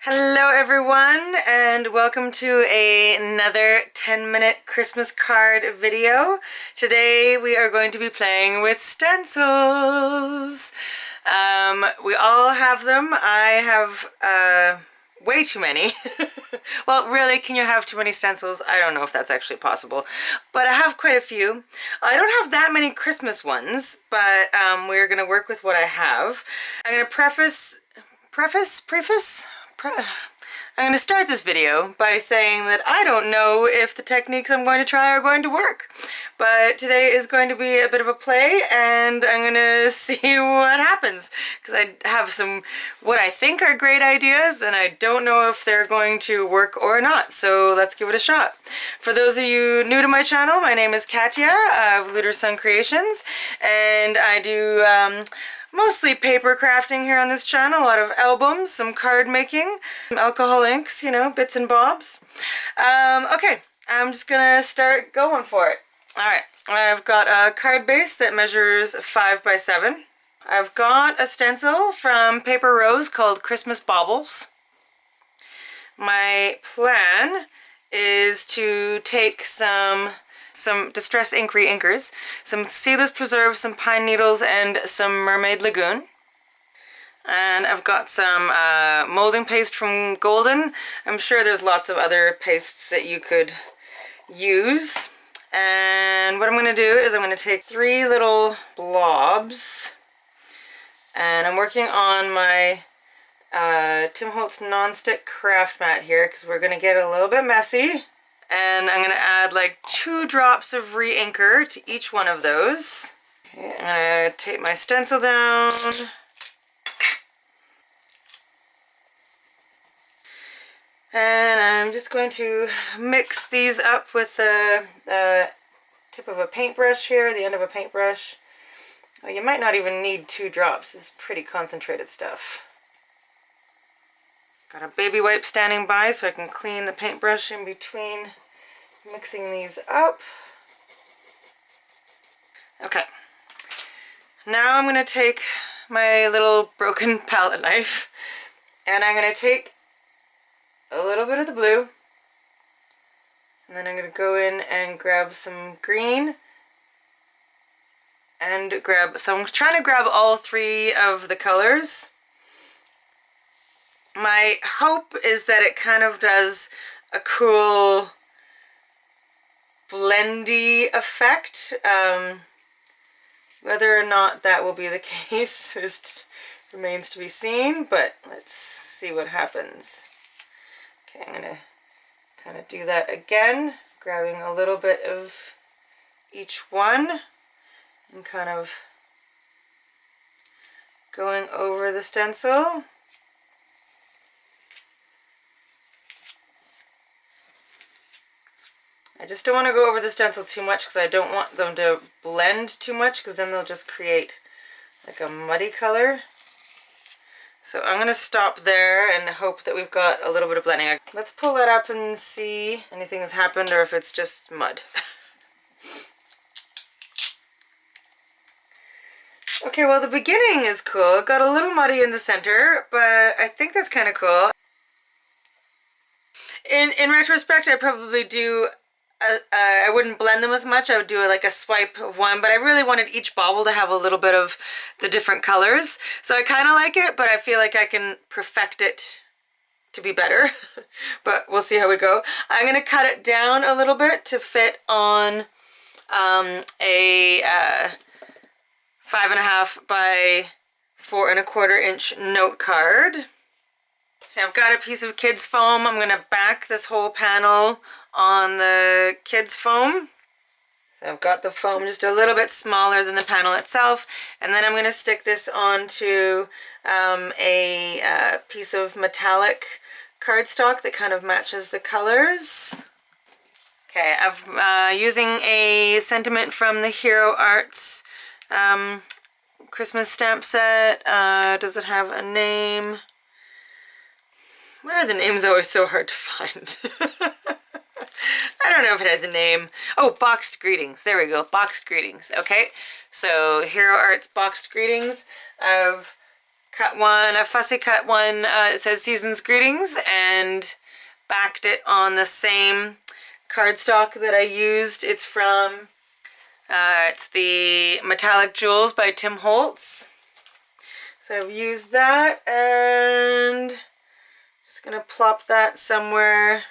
Hello everyone and welcome to another 10-minute Christmas card video. Today we are going to be playing with stencils. We all have them. I have way too many. Well, really, can you have too many stencils? I don't know if that's actually possible, but I have quite a few. I don't have that many Christmas ones, but we're going to work with what I have. I'm going to preface I'm going to start this video by saying that I don't know if the techniques I'm going to try are going to work. But today is going to be a bit of a play and I'm going to see what happens. Because I have some what I think are great ideas and I don't know if they're going to work or not. So let's give it a shot. For those of you new to my channel, my name is Katya of Luter Sun Creations and I do mostly paper crafting here on this channel, a lot of albums, some card making, some alcohol inks, you know, bits and bobs. Okay, I'm just gonna start going for it. Alright, I've got a card base that measures 5 by 7. I've got a stencil from Paper Rose called Christmas Baubles. My plan is to take some Distress Ink Reinkers, some Seedless Preserve, some Pine Needles, and some Mermaid Lagoon. And I've got some molding paste from Golden. I'm sure there's lots of other pastes that you could use. And what I'm going to do is I'm going to take 3 little blobs. And I'm working on my Tim Holtz non-stick craft mat here because we're going to get a little bit messy. And I'm going to add like 2 drops of re-inker to each one of those. Okay, I'm going to tape my stencil down. And I'm just going to mix these up with the tip of a paintbrush here, the end of a paintbrush. Well, you might not even need 2 drops. It's pretty concentrated stuff. Got a baby wipe standing by so I can clean the paintbrush in between mixing these up. Okay, now I'm going to take my little broken palette knife and I'm going to take a little bit of the blue and then I'm going to go in and grab some green and so I'm trying to grab all 3 of the colors. My hope is that it kind of does a cool blendy effect. Whether or not that will be the case remains to be seen, but let's see what happens. Okay, I'm going to kind of do that again, grabbing a little bit of each one and kind of going over the stencil. I just don't want to go over the stencil too much because I don't want them to blend too much because then they'll just create like a muddy color. So I'm going to stop there and hope that we've got a little bit of blending. Let's pull that up and see if anything has happened or if it's just mud. Okay, well the beginning is cool. It got a little muddy in the center, but I think that's kind of cool. In retrospect, I probably do I wouldn't blend them as much. I would do like a swipe of one, but I really wanted each bauble to have a little bit of the different colors. So I kind of like it, but I feel like I can perfect it to be better. But we'll see how we go. I'm going to cut it down a little bit to fit on a 5.5 by 4.25 inch note card. I've got a piece of kids foam. I'm going to back this whole panel on the kids foam. So I've got the foam just a little bit smaller than the panel itself, and then I'm going to stick this onto a piece of metallic cardstock that kind of matches the colors. Okay, I'm using a sentiment from the Hero Arts Christmas stamp set. Does it have a name? Why are the names always so hard to find? I don't know if it has a name. Oh, Boxed Greetings. There we go. Boxed Greetings. Okay. So Hero Arts Boxed Greetings. I've cut one, a fussy cut one, it says Season's Greetings, and backed it on the same cardstock that I used. It's from, it's the Metallic Jewels by Tim Holtz. So I've used that, and just gonna plop that somewhere.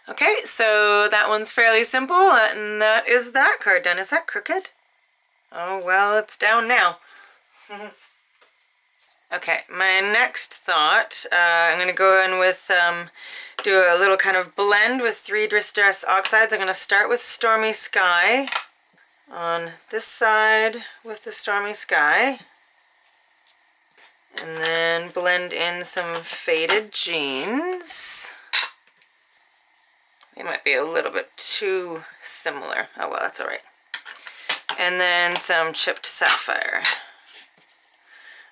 Okay, so that one's fairly simple, and that is that card done. Is that crooked? Oh, well, it's down now. Okay, my next thought, I'm going to go in with, do a little kind of blend with 3 Distress Oxides. I'm going to start with Stormy Sky on this side with the Stormy Sky. And then blend in some Faded Jeans. They might be a little bit too similar. Oh well, that's alright. And then some Chipped Sapphire.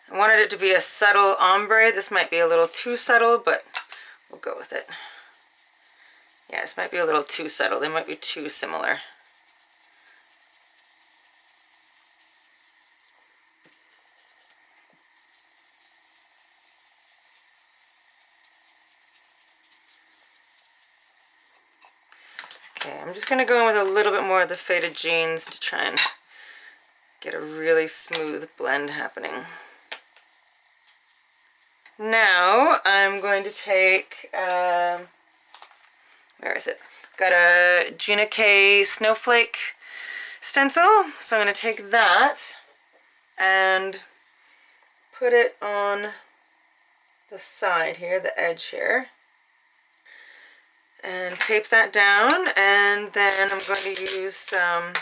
I wanted it to be a subtle ombre. This might be a little too subtle, but we'll go with it. Yeah, this might be a little too subtle. They might be too similar. Okay, I'm just going to go in with a little bit more of the Faded Jeans to try and get a really smooth blend happening. Now I'm going to take, where is it? Got a Gina K Snowflake stencil, so I'm going to take that and put it on the side here, the edge here. And tape that down, and then I'm going to use some,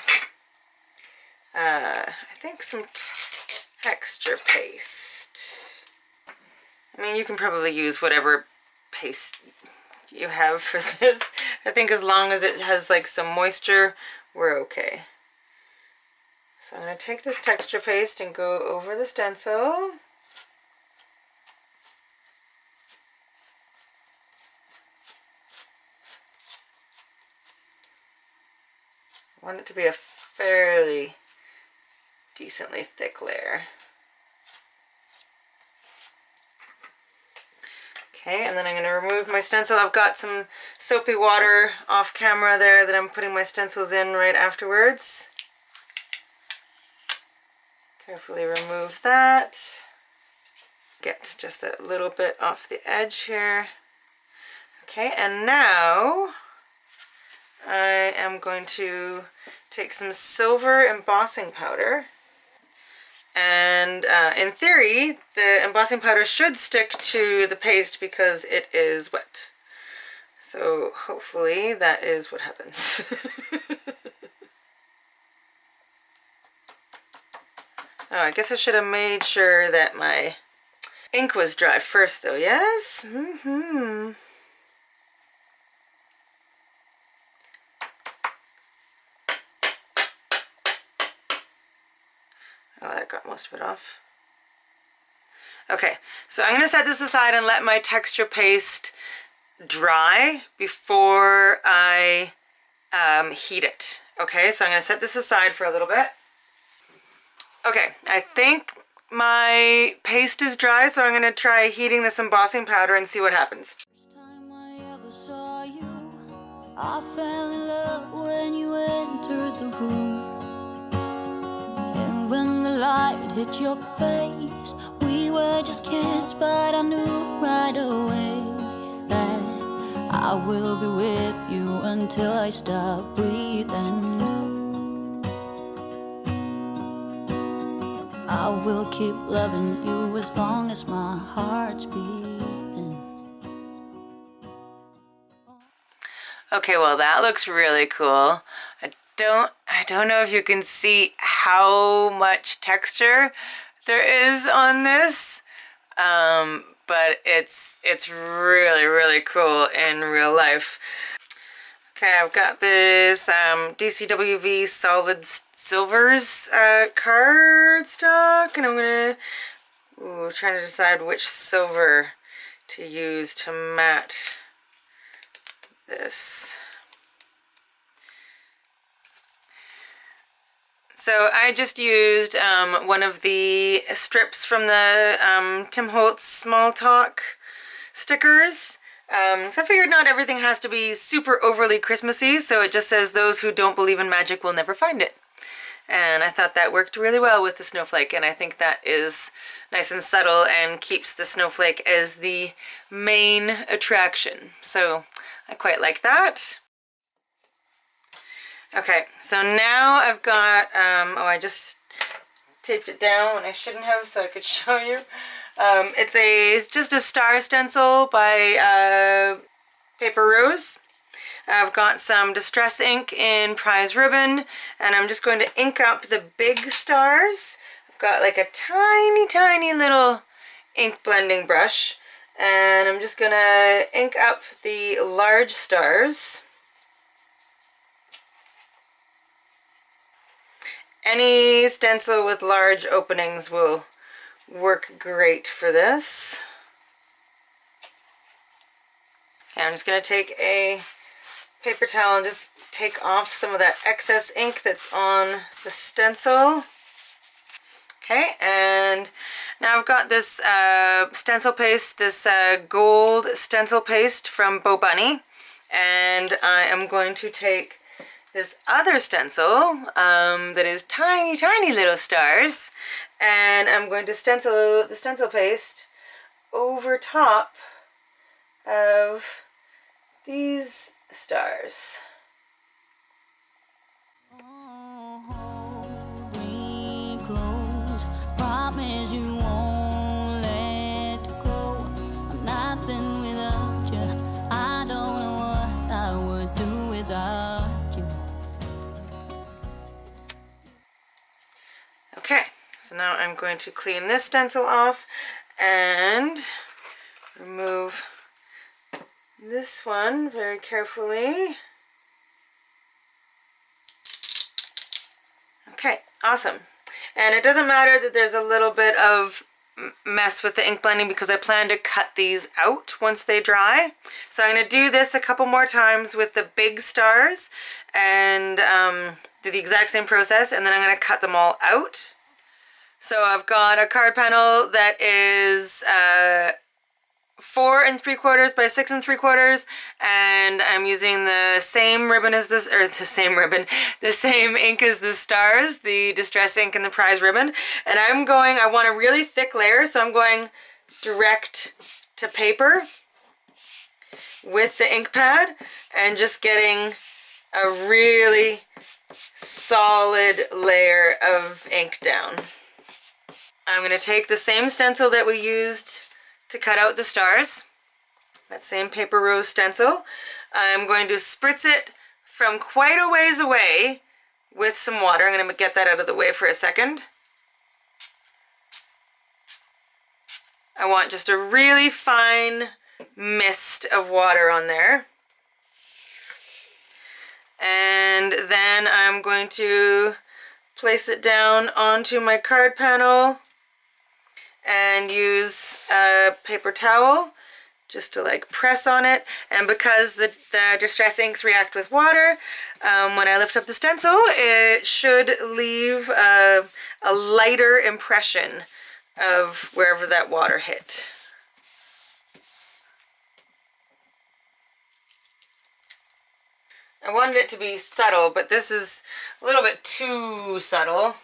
I think some texture paste. I mean, you can probably use whatever paste you have for this. I think as long as it has like some moisture, we're okay. So I'm going to take this texture paste and go over the stencil. I want it to be a fairly decently thick layer. Okay, and then I'm going to remove my stencil. I've got some soapy water off camera there that I'm putting my stencils in right afterwards. Carefully remove that. Get just a little bit off the edge here. Okay, and now I am going to take some silver embossing powder, and in theory the embossing powder should stick to the paste because it is wet. So hopefully that is what happens. Oh, I guess I should have made sure that my ink was dry first though, yes? Mm-hmm. Oh, that got most of it off. Okay, so I'm going to set this aside and let my texture paste dry before I heat it. Okay, so I'm going to set this aside for a little bit. Okay, I think my paste is dry, so I'm going to try heating this embossing powder and see what happens. First time I ever saw you, I fell in love when you entered the room. And when the light hit your face, we were just kids, but I knew right away that I will be with you until I stop breathing. I will keep loving you as long as my heart's beating. Okay, well that looks really cool. I don't know if you can see how much texture there is on this, but it's really, really cool in real life. Okay, I've got this DCWV Solid Silvers cardstock, and I'm gonna trying to decide which silver to use to matte this. So I just used one of the strips from the Tim Holtz Small Talk stickers. So I figured not everything has to be super overly Christmassy, so it just says those who don't believe in magic will never find it. And I thought that worked really well with the snowflake, and I think that is nice and subtle and keeps the snowflake as the main attraction. So I quite like that. Okay, so now I've got, oh, I just taped it down when I shouldn't have so I could show you. It's just a star stencil by Paper Rose. I've got some distress ink in prize ribbon, and I'm just going to ink up the big stars. I've got like a tiny little ink blending brush, and I'm just gonna ink up the large stars. Any stencil with large openings will work great for this. Okay, I'm just going to take a paper towel and just take off some of that excess ink that's on the stencil. Okay, and now I've got this stencil paste, this gold stencil paste from Bo Bunny, and I am going to take this other stencil that is tiny little stars, and I'm going to stencil the stencil paste over top of these stars. Promise you won't let go. I'm nothing without you. I don't know what I would do without you. Okay, so now I'm going to clean this stencil off and remove this one very carefully. Okay, awesome. And it doesn't matter that there's a little bit of mess with the ink blending because I plan to cut these out once they dry. So I'm going to do this a couple more times with the big stars and do the exact same process, and then I'm going to cut them all out. So I've got a card panel that is 4 3/4 by 6 3/4, and I'm using the same ribbon as this, or the same ink as the stars, the distress ink and the prize ribbon. And I want a really thick layer, so I'm going direct to paper with the ink pad and just getting a really solid layer of ink down. I'm going to take the same stencil that we used to cut out the stars, that same Paper Rose stencil. I'm going to spritz it from quite a ways away with some water. I'm going to get that out of the way for a second. I want just a really fine mist of water on there. And then I'm going to place it down onto my card panel and use a paper towel just to like press on it. And because the distress inks react with water, when I lift up the stencil, it should leave a lighter impression of wherever that water hit. I wanted it to be subtle, but this is a little bit too subtle.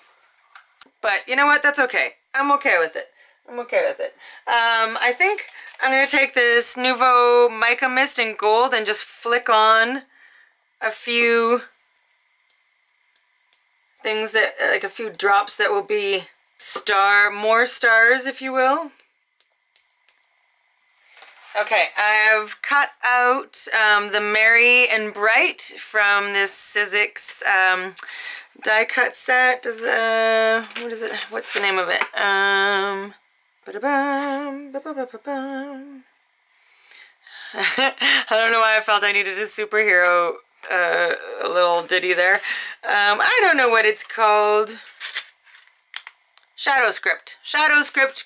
But you know what? That's okay. I'm okay with it. I'm okay with it. I think I'm going to take this Nouveau Mica Mist in gold and just flick on a few things that, like a few drops that will be more stars, if you will. Okay, I've cut out the Merry and Bright from this Sizzix die cut set. What is it? What's the name of it? I don't know why I felt I needed a superhero a little ditty there. I don't know what it's called. Shadow Script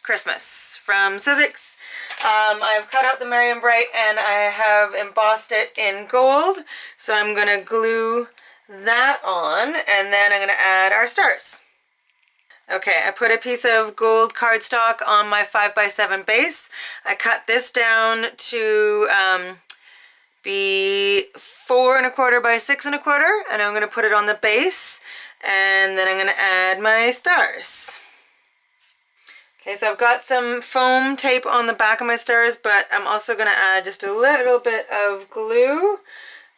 Christmas from Sizzix. I've cut out the Merry and Bright and I have embossed it in gold. So I'm going to glue that on, and then I'm going to add our stars. Okay, I put a piece of gold cardstock on my 5x7 base. I cut this down to be 4 1/4 by 6 1/4, and I'm going to put it on the base, and then I'm going to add my stars. Okay, so I've got some foam tape on the back of my stars, but I'm also going to add just a little bit of glue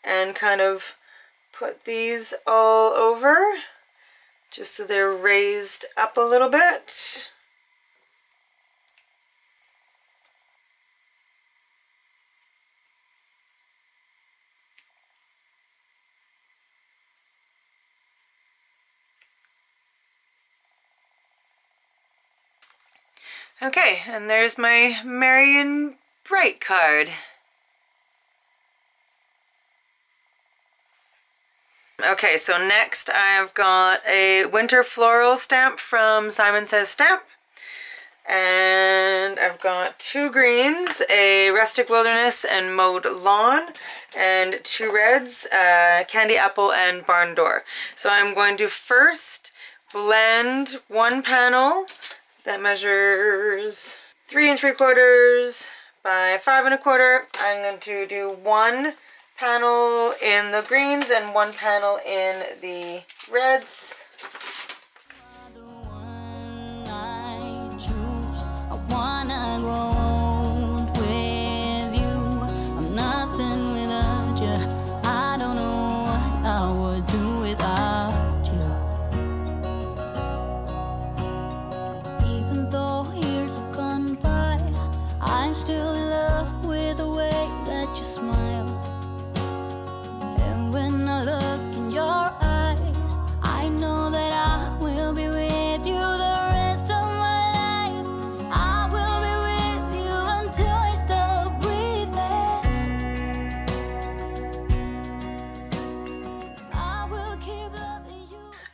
and kind of put these all over, just so they're raised up a little bit. Okay, and there's my Merry and Bright card. Okay, so next I've got a winter floral stamp from Simon Says Stamp. And I've got 2 greens, a rustic wilderness and mowed lawn, and 2 reds, candy apple and barn door. So I'm going to first blend one panel that measures 3 3/4 by 5 1/4. I'm going to do one panel in the greens and one panel in the reds.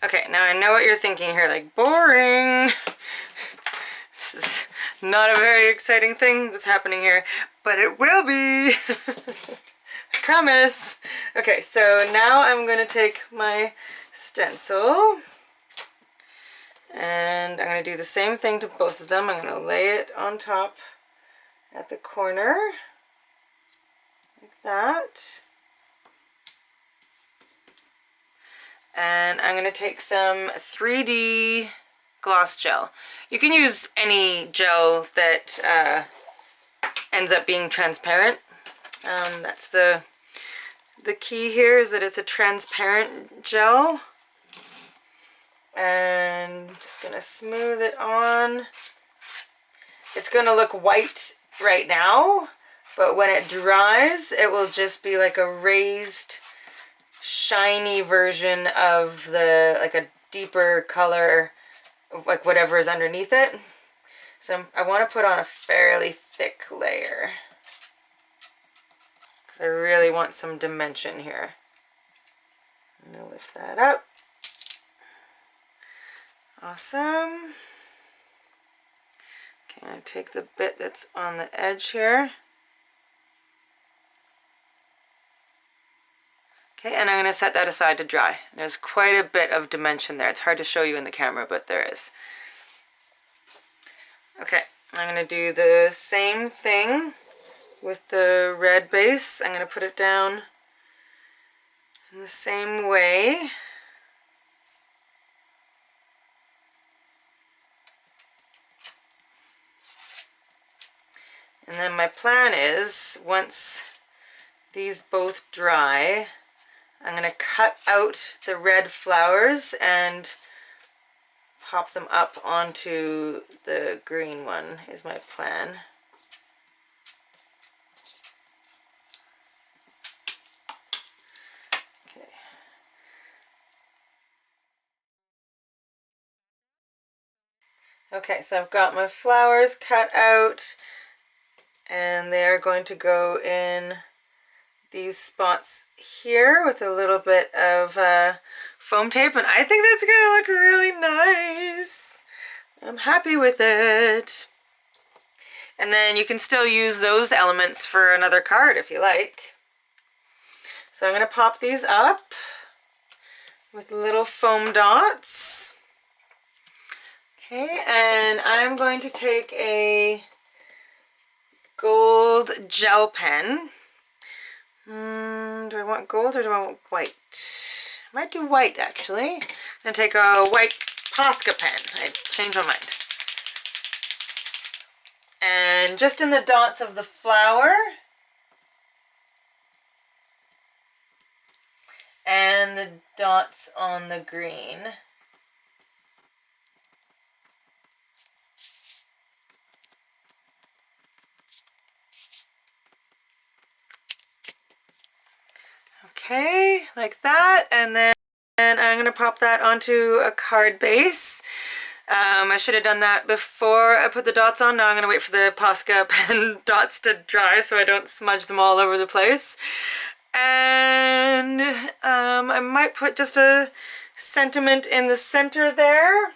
Okay, now I know what you're thinking here, like, boring. This is not a very exciting thing that's happening here, but it will be. I promise. Okay, so now I'm going to take my stencil, and I'm going to do the same thing to both of them. I'm going to lay it on top at the corner, like that. And I'm going to take some 3D gloss gel. You can use any gel that ends up being transparent. That's the key here, is that it's a transparent gel. And I'm just going to smooth it on. It's going to look white right now, but when it dries, it will just be like a raised, shiny version of the, like a deeper color, like whatever is underneath it. So I want to put on a fairly thick layer, because I really want some dimension here. I'm going to lift that up. Awesome. Okay, I'm going to take the bit that's on the edge here. Okay, and I'm going to set that aside to dry. There's quite a bit of dimension there. It's hard to show you in the camera, but there is. Okay, I'm going to do the same thing with the red base. I'm going to put it down in the same way. And then my plan is, once these both dry, I'm going to cut out the red flowers and pop them up onto the green one, is my plan. Okay. Okay, so I've got my flowers cut out, and they're going to go in these spots here with a little bit of foam tape, and I think that's gonna look really nice. I'm happy with it. And then you can still use those elements for another card if you like. So I'm gonna pop these up, with little foam dots. Okay, and I'm going to take a gold gel pen. Do I want gold or do I want white? I might do white actually. I'm gonna take a white Posca pen. I changed my mind. And just in the dots of the flower and the dots on the green. Okay, like that, and then I'm going to pop that onto a card base. I should have done that before I put the dots on. Now I'm going to wait for the Posca pen dots to dry so I don't smudge them all over the place. And I might put just a sentiment in the center there.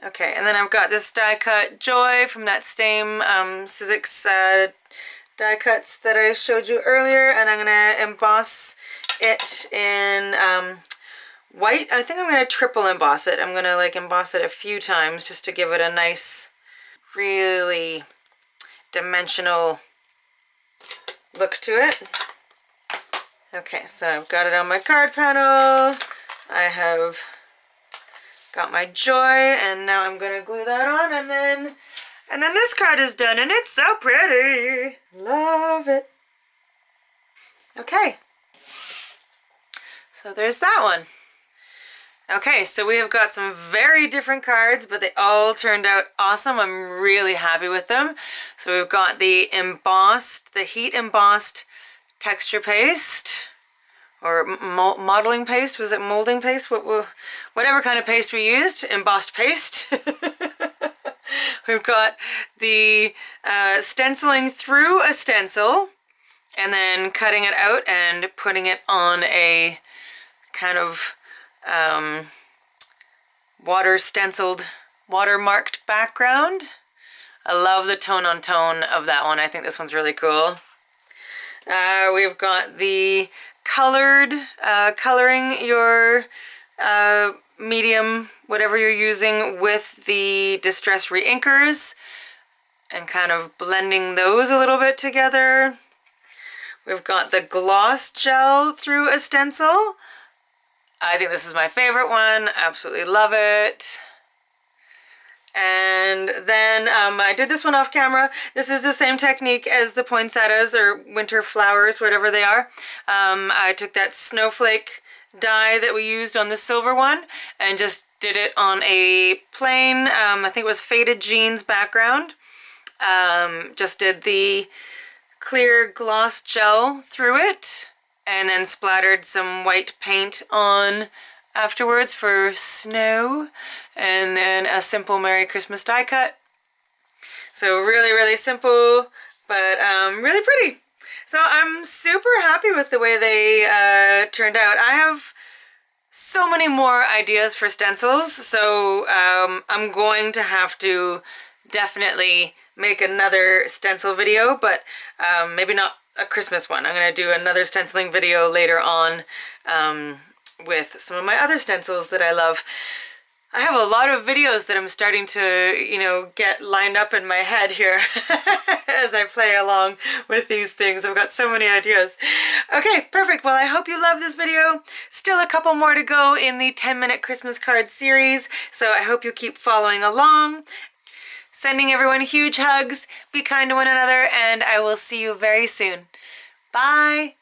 Okay, and then I've got this die cut Joy from that same Sizzix die cuts that I showed you earlier, and I'm gonna emboss it in white. I think I'm gonna triple emboss it. I'm gonna like emboss it a few times just to give it a nice, really dimensional look to it. Okay, so I've got it on my card panel. I have got my Joy, and now I'm gonna glue that on, and then this card is done, and it's so pretty. Love it. Okay. So there's that one. Okay, so we have got some very different cards, but they all turned out awesome. I'm really happy with them. So we've got the heat embossed texture paste, or modeling paste. Was it molding paste? Whatever kind of paste we used, embossed paste. We've got the stenciling through a stencil and then cutting it out and putting it on a kind of watermarked background. I love the tone on tone of that one. I think this one's really cool. We've got the coloring your medium, whatever you're using, with the Distress Reinkers and kind of blending those a little bit together. We've got the gloss gel through a stencil. I think this is my favorite one. Absolutely love it. And then I did this one off camera. This is the same technique as the poinsettias or winter flowers, whatever they are. I took that snowflake die that we used on the silver one and just did it on a plain, I think it was faded jeans background. Just did the clear gloss gel through it and then splattered some white paint on afterwards for snow, and then a simple Merry Christmas die cut. So really, really simple, but really pretty. So I'm super happy with the way they turned out. I have so many more ideas for stencils, so I'm going to have to definitely make another stencil video, but maybe not a Christmas one. I'm going to do another stenciling video later on with some of my other stencils that I love. I have a lot of videos that I'm starting to, get lined up in my head here as I play along with these things. I've got so many ideas. Okay, perfect. Well, I hope you love this video. Still a couple more to go in the 10-minute Christmas card series, so I hope you keep following along. Sending everyone huge hugs, be kind to one another, and I will see you very soon. Bye!